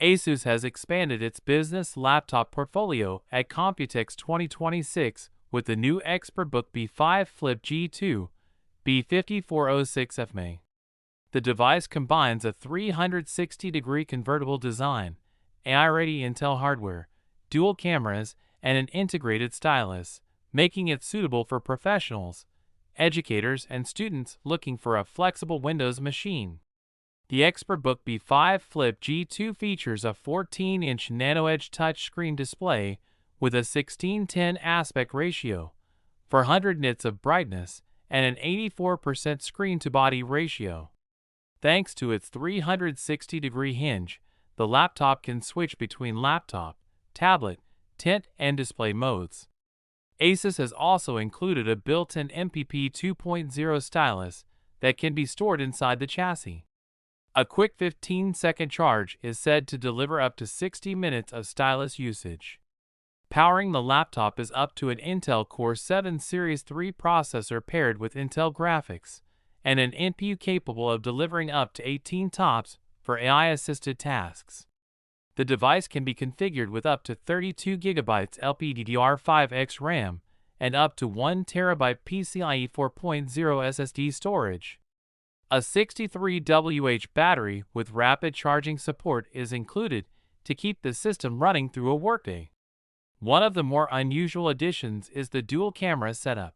Asus has expanded its business laptop portfolio at Computex 2026 with the new ExpertBook B5 Flip G2 B5406FMA. The device combines a 360-degree convertible design, AI-ready Intel hardware, dual cameras, and an integrated stylus, making it suitable for professionals, educators, and students looking for a flexible Windows machine. The ExpertBook B5 Flip G2 features a 14-inch NanoEdge touchscreen display with a 16:10 aspect ratio, 400 nits of brightness, and an 84% screen-to-body ratio. Thanks to its 360-degree hinge, the laptop can switch between laptop, tablet, tint, and display modes. Asus has also included a built-in MPP 2.0 stylus that can be stored inside the chassis. A quick 15-second charge is said to deliver up to 60 minutes of stylus usage. Powering the laptop is up to an Intel Core 7 Series 3 processor paired with Intel graphics, and an NPU capable of delivering up to 18 TOPS for AI-assisted tasks. The device can be configured with up to 32 GB LPDDR5X RAM and up to 1 TB PCIe 4.0 SSD storage. A 63Wh battery with rapid charging support is included to keep the system running through a workday. One of the more unusual additions is the dual camera setup.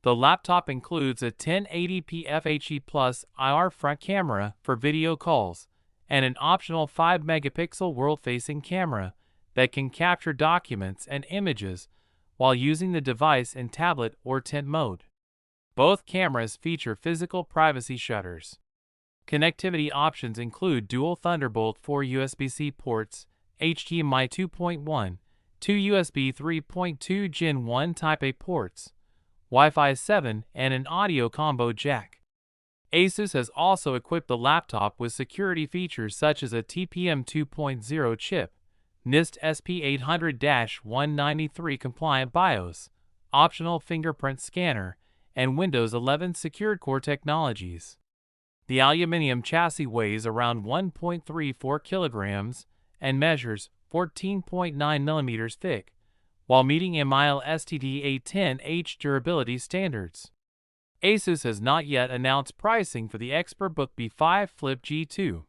The laptop includes a 1080p FHD IR front camera for video calls and an optional 5-megapixel world-facing camera that can capture documents and images while using the device in tablet or tent mode. Both cameras feature physical privacy shutters. Connectivity options include dual Thunderbolt 4 USB-C ports, HDMI 2.1, 2 USB 3.2 Gen 1 Type-A ports, Wi-Fi 7, and an audio combo jack. Asus has also equipped the laptop with security features such as a TPM 2.0 chip, NIST SP800-193 compliant BIOS, optional fingerprint scanner, and Windows 11 secured core technologies. The aluminum chassis weighs around 1.34 kilograms and measures 14.9 millimeters thick, while meeting MIL STD A10H durability standards. Asus has not yet announced pricing for the ExpertBook B5 Flip G2.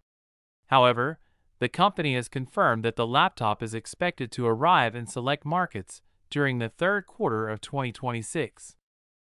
However, the company has confirmed that the laptop is expected to arrive in select markets during the third quarter of 2026.